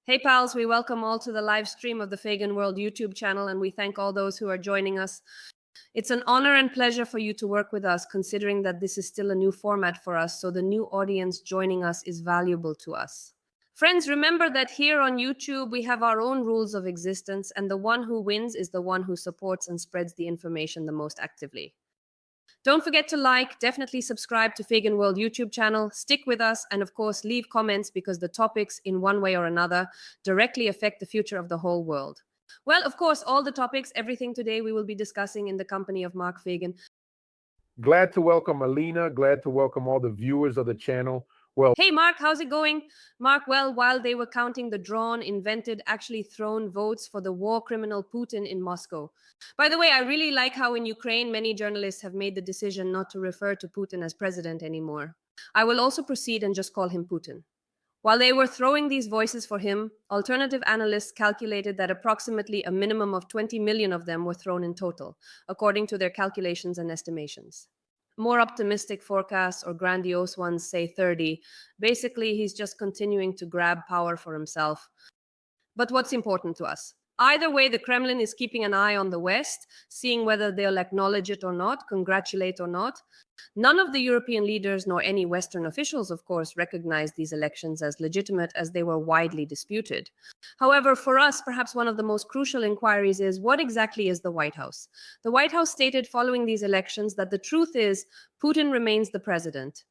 Hey pals, we welcome all to the live stream of the Feygin World YouTube channel and we thank all those who are joining us. It's an honor and pleasure for you to work with us, considering that this is still a new format for us, so the new audience joining us is valuable to us. Friends, remember that here on YouTube we have our own rules of existence, and the one who wins is the one who supports and spreads the information the most actively. Don't forget to like, definitely subscribe to Feygin World YouTube channel, stick with us, and of course leave comments because the topics, in one way or another, directly affect the future of the whole world. Well, of course, all the topics, everything today we will be discussing in the company of Mark Feygin. Glad to welcome Alyona, glad to welcome all the viewers of the channel. Hey, Mark, how's it going? Mark, well, while they were counting the drawn, invented, actually thrown votes for the war criminal Putin in Moscow. By the way, I really like how in Ukraine, many journalists have made the decision not to refer to Putin as president anymore. I will also proceed and just call him Putin. While they were throwing these voices for him, alternative analysts calculated that approximately a minimum of 20 million of them were thrown in total, according to their calculations and estimations. More optimistic forecasts or grandiose ones say 30. Basically, he's just continuing to grab power for himself. But what's important to us? Either way, the Kremlin is keeping an eye on the West, seeing whether they'll acknowledge it or not, congratulate or not. None of the European leaders, nor any Western officials, of course, recognized these elections as legitimate, as they were widely disputed. However, for us, perhaps one of the most crucial inquiries is, what exactly is the White House? The White House stated following these elections that the truth is Putin remains the president.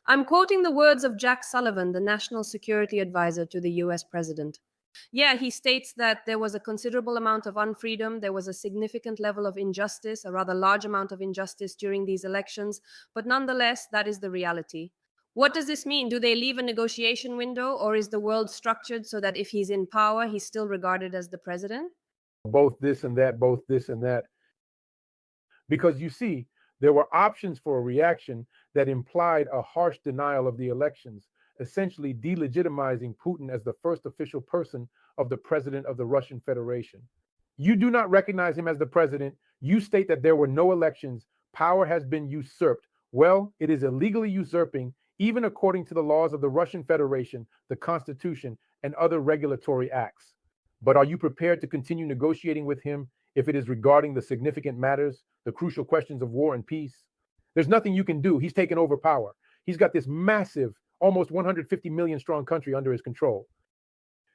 I'm quoting the words of Jack Sullivan, the National Security Advisor to the US president. Yeah, he states that there was a considerable amount of unfreedom, there was a significant level of injustice, a rather large amount of injustice during these elections, but nonetheless, that is the reality. What does this mean? Do they leave a negotiation window, or is the world structured so that if he's in power, he's still regarded as the president? Both this and that, both this and that. Because you see, there were options for a reaction that implied a harsh denial of the elections, essentially delegitimizing Putin as the first official person of the president of the Russian Federation. You do not recognize him as the president. You state that there were no elections. Power has been usurped. Well, it is illegally usurping, even according to the laws of the Russian Federation, the Constitution, and other regulatory acts. But are you prepared to continue negotiating with him if it is regarding the significant matters, the crucial questions of war and peace? There's nothing you can do. He's taken over power. He's got this massive, almost 150 million strong country under his control.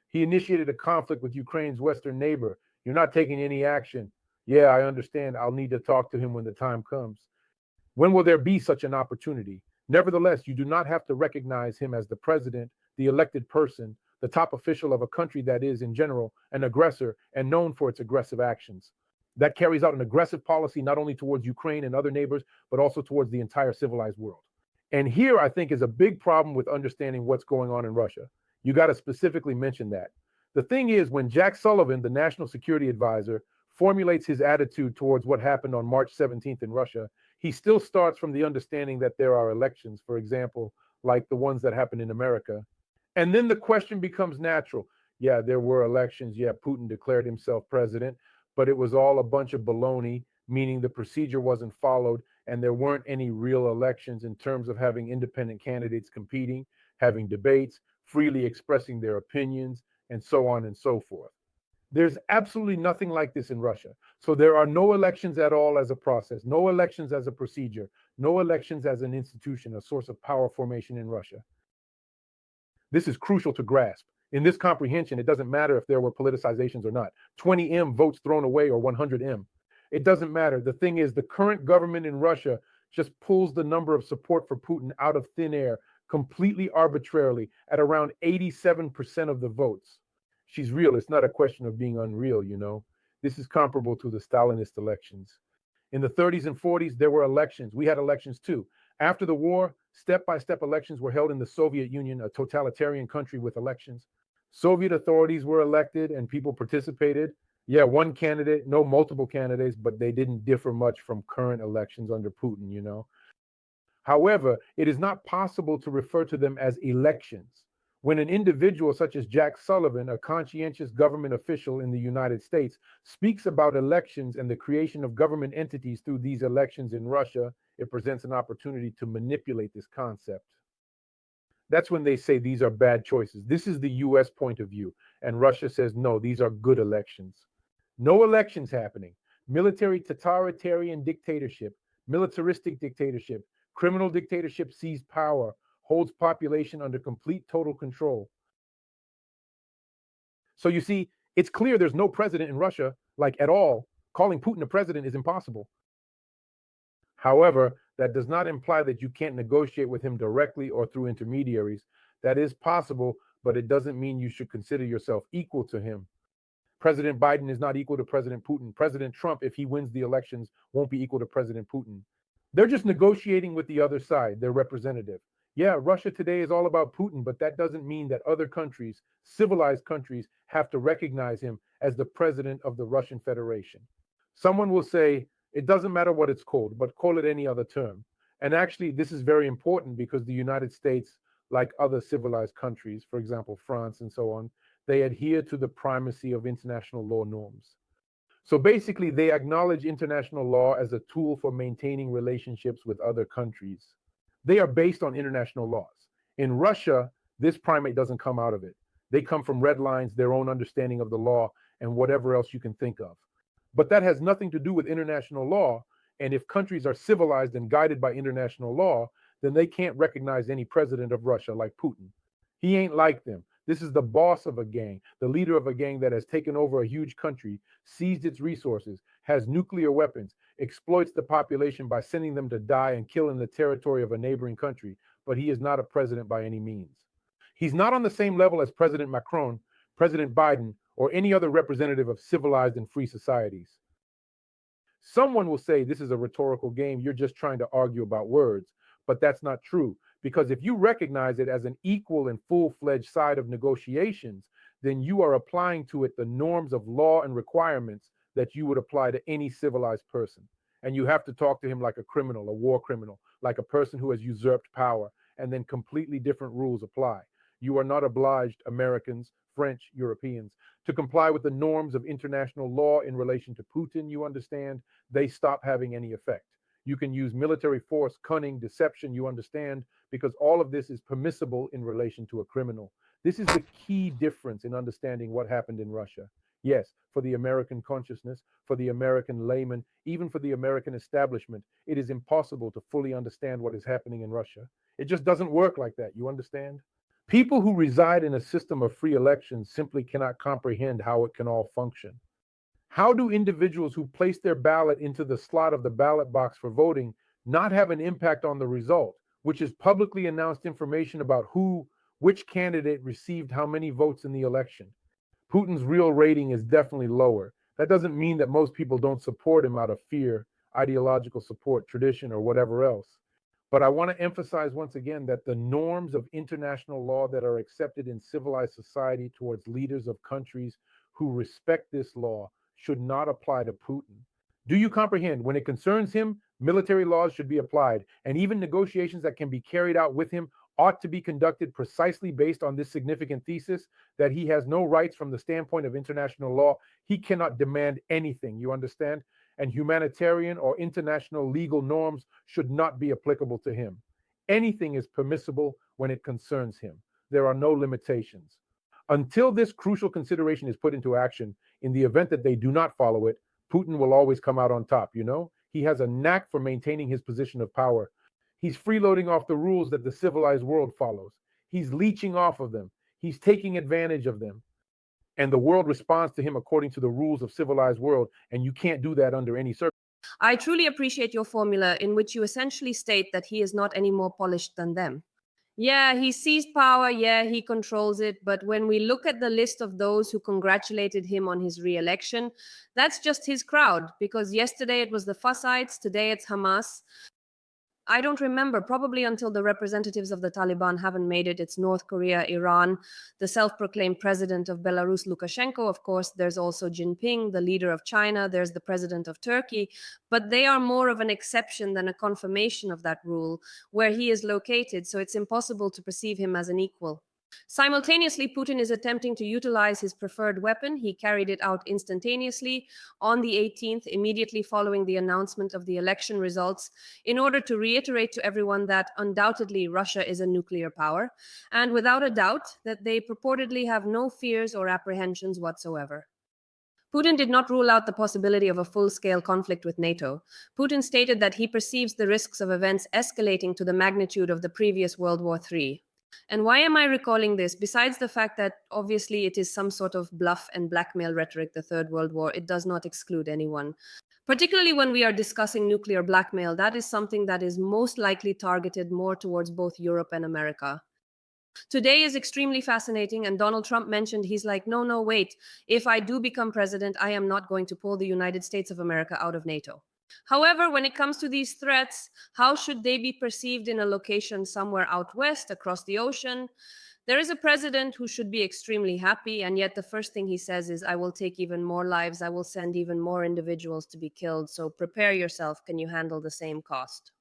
He initiated a conflict with Ukraine's western neighbor. You're not taking any action. Yeah, I understand. I'll need to talk to him when the time comes. When will there be such an opportunity? Nevertheless, you do not have to recognize him as the president, the elected person, the top official of a country that is, in general, an aggressor and known for its aggressive actions. That carries out an aggressive policy not only towards Ukraine and other neighbors, but also towards the entire civilized world. And here, I think, is a big problem with understanding what's going on in Russia. You got to specifically mention that. The thing is, when Jack Sullivan, the National Security Advisor, formulates his attitude towards what happened on March 17th in Russia, he still starts from the understanding that there are elections, for example, like the ones that happened in America. And then the question becomes natural. Yeah, there were elections. Yeah, Putin declared himself president, but it was all a bunch of baloney, meaning the procedure wasn't followed and there weren't any real elections in terms of having independent candidates competing, having debates, freely expressing their opinions, and so on and so forth. There's absolutely nothing like this in Russia. So there are no elections at all as a process, no elections as a procedure, no elections as an institution, a source of power formation in Russia. This is crucial to grasp. In this comprehension, it doesn't matter if there were politicizations or not. 20M votes thrown away or 100M. It doesn't matter. The thing is, the current government in Russia just pulls the number of support for Putin out of thin air completely arbitrarily at around 87% of the votes. She's real. It's not a question of being unreal, you know. This is comparable to the Stalinist elections. In the 30s and 40s, there were elections. We had elections too. After the war, step-by-step elections were held in the Soviet Union, a totalitarian country with elections. Soviet authorities were elected and people participated. Yeah, one candidate, no multiple candidates, but they didn't differ much from current elections under Putin, you know. However, it is not possible to refer to them as elections. When an individual such as Jack Sullivan, a conscientious government official in the United States, speaks about elections and the creation of government entities through these elections in Russia, it presents an opportunity to manipulate this concept. That's when they say these are bad choices. This is the US point of view. And Russia says, no, these are good elections. No elections happening. Military totalitarian dictatorship, militaristic dictatorship, criminal dictatorship seized power, holds population under complete total control. So you see, it's clear there's no president in Russia, like at all. Calling Putin a president is impossible. However, that does not imply that you can't negotiate with him directly or through intermediaries. That is possible, but it doesn't mean you should consider yourself equal to him. President Biden is not equal to President Putin. President Trump, if he wins the elections, won't be equal to President Putin. They're just negotiating with the other side, their representative. Yeah, Russia today is all about Putin, but that doesn't mean that other countries, civilized countries, have to recognize him as the president of the Russian Federation. Someone will say, it doesn't matter what it's called, but call it any other term. And actually, this is very important because the United States, like other civilized countries, for example, France and so on, they adhere to the primacy of international law norms. So basically, they acknowledge international law as a tool for maintaining relationships with other countries. They are based on international laws. In Russia, this primate doesn't come out of it. They come from red lines, their own understanding of the law, and whatever else you can think of. But that has nothing to do with international law. And if countries are civilized and guided by international law, then they can't recognize any president of Russia like Putin. He ain't like them. This is the boss of a gang, the leader of a gang that has taken over a huge country, seized its resources, has nuclear weapons, exploits the population by sending them to die and kill in the territory of a neighboring country. But he is not a president by any means. He's not on the same level as President Macron, President Biden, or any other representative of civilized and free societies. Someone will say this is a rhetorical game. You're just trying to argue about words. But that's not true. Because if you recognize it as an equal and full-fledged side of negotiations, then you are applying to it the norms of law and requirements that you would apply to any civilized person. And you have to talk to him like a criminal, a war criminal, like a person who has usurped power, and then completely different rules apply. You are not obliged, Americans, French, Europeans, to comply with the norms of international law in relation to Putin, you understand. They stop having any effect. You can use military force, cunning, deception, you understand, because all of this is permissible in relation to a criminal. This is the key difference in understanding what happened in Russia. Yes, for the American consciousness, for the American layman, even for the American establishment, it is impossible to fully understand what is happening in Russia. It just doesn't work like that, you understand? People who reside in a system of free elections simply cannot comprehend how it can all function. How do individuals who place their ballot into the slot of the ballot box for voting not have an impact on the result, which is publicly announced information about which candidate received how many votes in the election? Putin's real rating is definitely lower. That doesn't mean that most people don't support him out of fear, ideological support, tradition, or whatever else. But I want to emphasize once again that the norms of international law that are accepted in civilized society towards leaders of countries who respect this law should not apply to Putin. Do you comprehend? When it concerns him, military laws should be applied, and even negotiations that can be carried out with him ought to be conducted precisely based on this significant thesis that he has no rights from the standpoint of international law. He cannot demand anything, you understand? And humanitarian or international legal norms should not be applicable to him. Anything is permissible when it concerns him. There are no limitations. Until this crucial consideration is put into action, in the event that they do not follow it, Putin will always come out on top, you know? He has a knack for maintaining his position of power. He's freeloading off the rules that the civilized world follows. He's leeching off of them. He's taking advantage of them. And the world responds to him according to the rules of civilized world, and you can't do that under any circumstances. I truly appreciate your formula in which you essentially state that he is not any more polished than them. Yeah, he seized power. Yeah, he controls it. But when we look at the list of those who congratulated him on his re-election, that's just his crowd. Because yesterday it was the Fussites, today it's Hamas. I don't remember, probably until the representatives of the Taliban haven't made it. It's North Korea, Iran, the self-proclaimed president of Belarus, Lukashenko. Of course, there's also Jinping, the leader of China. There's the president of Turkey. But they are more of an exception than a confirmation of that rule where he is located. So it's impossible to perceive him as an equal. Simultaneously, Putin is attempting to utilize his preferred weapon. He carried it out instantaneously on the 18th, immediately following the announcement of the election results, in order to reiterate to everyone that undoubtedly Russia is a nuclear power, and without a doubt that they purportedly have no fears or apprehensions whatsoever. Putin did not rule out the possibility of a full-scale conflict with NATO. Putin stated that he perceives the risks of events escalating to the magnitude of the previous World War III. And why am I recalling this? Besides the fact that obviously it is some sort of bluff and blackmail rhetoric, the Third World War, it does not exclude anyone. Particularly when we are discussing nuclear blackmail, that is something that is most likely targeted more towards both Europe and America. Today is extremely fascinating, and Donald Trump mentioned he's like, no, wait. If I do become president, I am not going to pull the United States of America out of NATO. However, when it comes to these threats, how should they be perceived in a location somewhere out west, across the ocean? There is a president who should be extremely happy, and yet the first thing he says is, I will take even more lives, I will send even more individuals to be killed, so prepare yourself. Can you handle the same cost?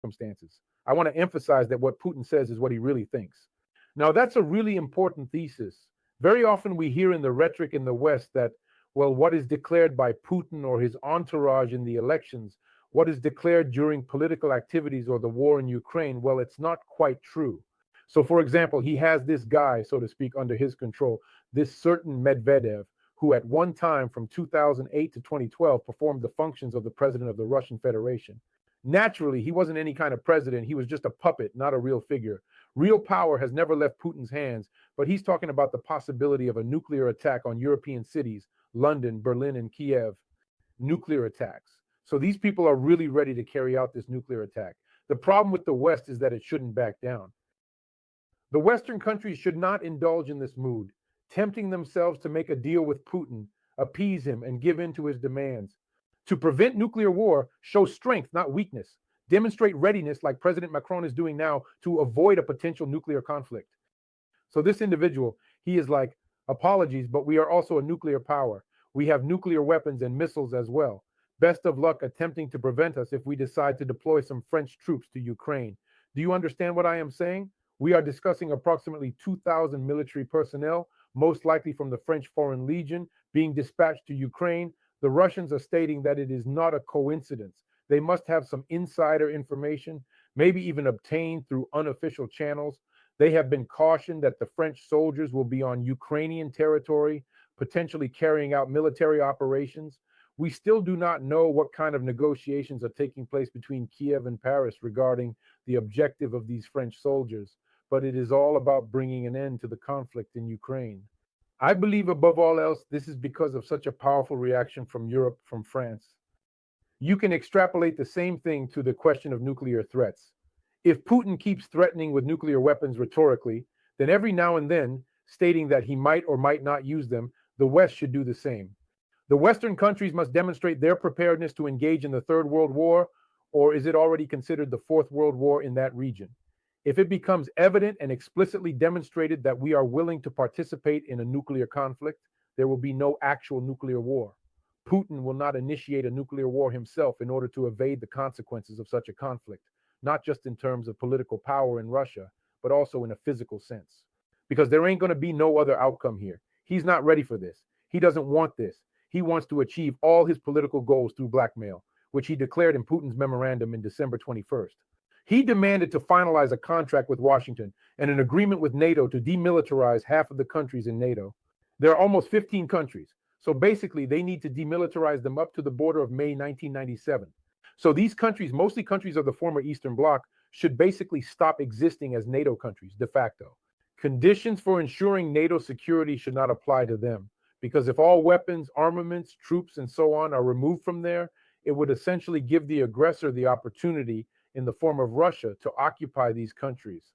Circumstances. I want to emphasize that what Putin says is what he really thinks. Now, that's a really important thesis. Very often we hear in the rhetoric in the West that, well, what is declared by Putin or his entourage in the elections, what is declared during political activities or the war in Ukraine, well, it's not quite true. So, for example, he has this guy, so to speak, under his control, this certain Medvedev, who at one time from 2008 to 2012 performed the functions of the president of the Russian Federation. Naturally, he wasn't any kind of president. He was just a puppet, not a real figure. Real power has never left Putin's hands, but he's talking about the possibility of a nuclear attack on European cities, London, Berlin, and Kiev, nuclear attacks. So these people are really ready to carry out this nuclear attack. The problem with the West is that it shouldn't back down. The Western countries should not indulge in this mood, tempting themselves to make a deal with Putin, appease him, and give in to his demands. To prevent nuclear war, show strength, not weakness. Demonstrate readiness like President Macron is doing now to avoid a potential nuclear conflict. So this individual, he is like, apologies, but we are also a nuclear power. We have nuclear weapons and missiles as well. Best of luck attempting to prevent us if we decide to deploy some French troops to Ukraine. Do you understand what I am saying? We are discussing approximately 2,000 military personnel, most likely from the French Foreign Legion, being dispatched to Ukraine. The Russians are stating that it is not a coincidence. They must have some insider information, maybe even obtained through unofficial channels. They have been cautioned that the French soldiers will be on Ukrainian territory, potentially carrying out military operations. We still do not know what kind of negotiations are taking place between Kiev and Paris regarding the objective of these French soldiers, but it is all about bringing an end to the conflict in Ukraine. I believe above all else, this is because of such a powerful reaction from Europe, from France. You can extrapolate the same thing to the question of nuclear threats. If Putin keeps threatening with nuclear weapons rhetorically, then every now and then, stating that he might or might not use them, the West should do the same. The Western countries must demonstrate their preparedness to engage in the Third World War, or is it already considered the Fourth World War in that region? If it becomes evident and explicitly demonstrated that we are willing to participate in a nuclear conflict, there will be no actual nuclear war. Putin will not initiate a nuclear war himself in order to evade the consequences of such a conflict, not just in terms of political power in Russia, but also in a physical sense. Because there ain't going to be no other outcome here. He's not ready for this. He doesn't want this. He wants to achieve all his political goals through blackmail, which he declared in Putin's memorandum in December 21st. He demanded to finalize a contract with Washington and an agreement with NATO to demilitarize half of the countries in NATO. There are almost 15 countries. So basically, they need to demilitarize them up to the border of May 1997. So these countries, mostly countries of the former Eastern Bloc, should basically stop existing as NATO countries de facto. Conditions for ensuring NATO security should not apply to them, because if all weapons, armaments, troops, and so on are removed from there, it would essentially give the aggressor the opportunity in the form of Russia to occupy these countries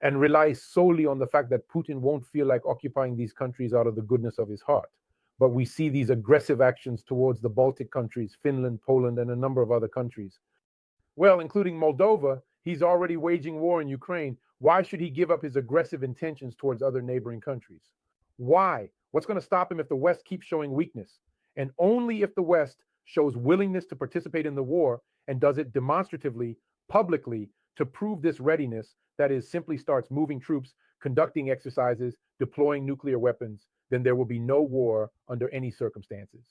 and rely solely on the fact that Putin won't feel like occupying these countries out of the goodness of his heart. But we see these aggressive actions towards the Baltic countries, Finland, Poland, and a number of other countries. Well, including Moldova, he's already waging war in Ukraine. Why should he give up his aggressive intentions towards other neighboring countries? Why? What's going to stop him if the West keeps showing weakness? And only if the West shows willingness to participate in the war and does it demonstratively, publicly, to prove this readiness, that is, simply starts moving troops, conducting exercises, deploying nuclear weapons, then there will be no war under any circumstances.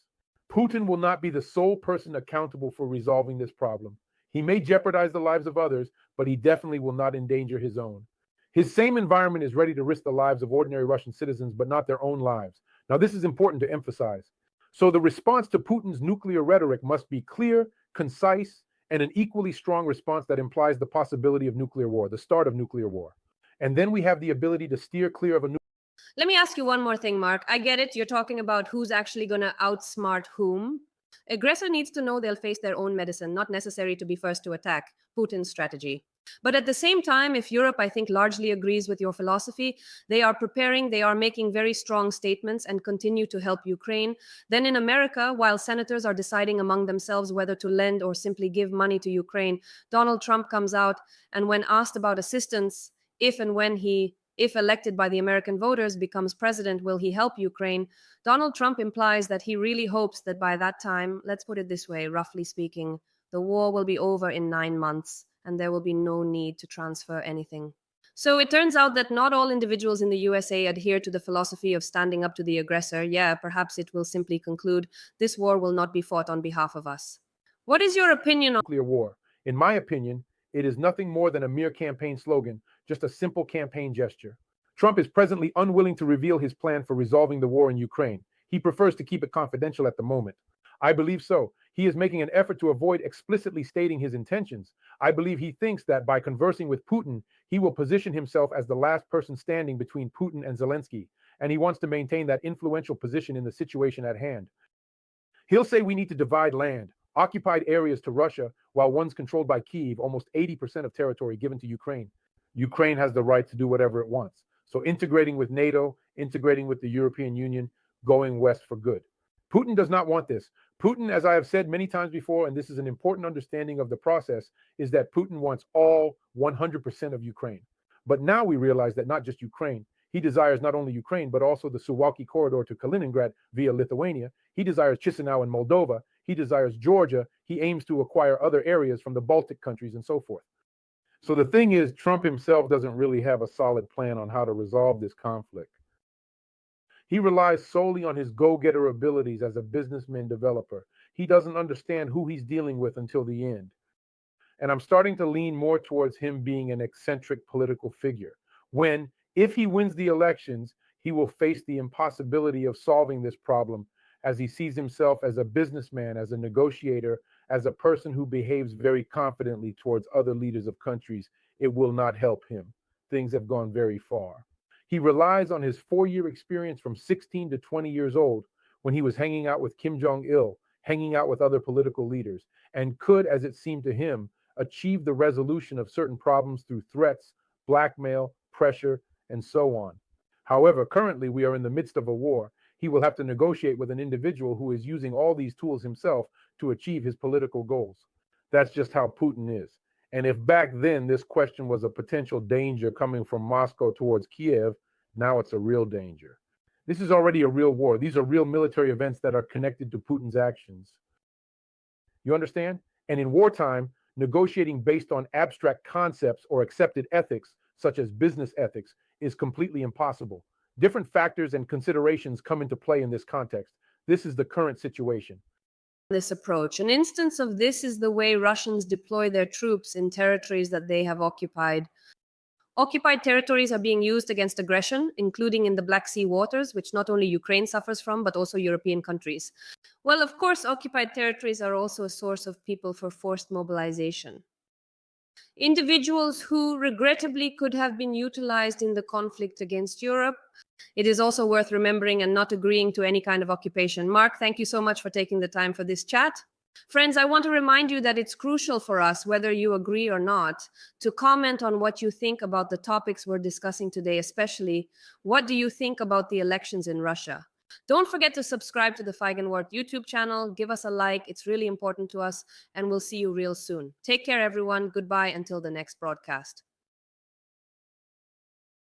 Putin will not be the sole person accountable for resolving this problem. He may jeopardize the lives of others, but he definitely will not endanger his own. His same environment is ready to risk the lives of ordinary Russian citizens, but not their own lives. Now, this is important to emphasize. So the response to Putin's nuclear rhetoric must be clear, concise, and an equally strong response that implies the possibility of nuclear war, the start of nuclear war. And then we have the ability to steer clear of a Let me ask you one more thing, Mark. I get it. You're talking about who's actually going to outsmart whom. Aggressor needs to know they'll face their own medicine, not necessary to be first to attack. Putin's strategy. But at the same time, if Europe, I think, largely agrees with your philosophy, they are preparing, they are making very strong statements and continue to help Ukraine. Then in America, while senators are deciding among themselves whether to lend or simply give money to Ukraine, Donald Trump comes out and when asked about assistance, if and when if elected by the American voters, becomes president, will he help Ukraine? Donald Trump implies that he really hopes that by that time, let's put it this way, roughly speaking, the war will be over in 9 months and there will be no need to transfer anything. So it turns out that not all individuals in the USA adhere to the philosophy of standing up to the aggressor. Yeah, perhaps it will simply conclude this war will not be fought on behalf of us. What is your opinion on nuclear war? In my opinion, it is nothing more than a mere campaign slogan, just a simple campaign gesture. Trump is presently unwilling to reveal his plan for resolving the war in Ukraine. He prefers to keep it confidential at the moment. I believe so. He is making an effort to avoid explicitly stating his intentions. I believe he thinks that by conversing with Putin, he will position himself as the last person standing between Putin and Zelensky, and he wants to maintain that influential position in the situation at hand. He'll say we need to divide land, occupied areas to Russia, while one's controlled by Kyiv, almost 80% of territory given to Ukraine. Ukraine has the right to do whatever it wants. So integrating with NATO, integrating with the European Union, going west for good. Putin does not want this. Putin, as I have said many times before, and this is an important understanding of the process, is that Putin wants all 100% of Ukraine. But now we realize that not just Ukraine. He desires not only Ukraine, but also the Suwalki corridor to Kaliningrad via Lithuania. He desires Chisinau in Moldova. He desires Georgia. He aims to acquire other areas from the Baltic countries and so forth. So the thing is, Trump himself doesn't really have a solid plan on how to resolve this conflict. He relies solely on his go-getter abilities as a businessman developer. He doesn't understand who he's dealing with until the end. And I'm starting to lean more towards him being an eccentric political figure, when, if he wins the elections, he will face the impossibility of solving this problem, as he sees himself as a businessman, as a negotiator, as a person who behaves very confidently towards other leaders of countries. It will not help him. Things have gone very far. He relies on his 4-year experience from 16 to 20 years old, when he was hanging out with Kim Jong-il, hanging out with other political leaders, and could, as it seemed to him, achieve the resolution of certain problems through threats, blackmail, pressure, and so on. However, currently we are in the midst of a war. He will have to negotiate with an individual who is using all these tools himself to achieve his political goals. That's just how Putin is. And if back then this question was a potential danger coming from Moscow towards Kiev, now it's a real danger. This is already a real war. These are real military events that are connected to Putin's actions. You understand? And in wartime, negotiating based on abstract concepts or accepted ethics, such as business ethics, is completely impossible. Different factors and considerations come into play in this context. This is the current situation. This approach? An instance of this is the way Russians deploy their troops in territories that they have occupied. Occupied territories are being used against aggression, including in the Black Sea waters, which not only Ukraine suffers from, but also European countries. Well, of course, occupied territories are also a source of people for forced mobilization. Individuals who regrettably could have been utilized in the conflict against Europe. It is also worth remembering and not agreeing to any kind of occupation. Mark, thank you so much for taking the time for this chat. Friends, I want to remind you that it's crucial for us, whether you agree or not, to comment on what you think about the topics we're discussing today, especially what do you think about the elections in Russia? Don't forget to subscribe to the Feygin YouTube channel. Give us a like. It's really important to us, and we'll see you real soon. Take care, everyone. Goodbye until the next broadcast.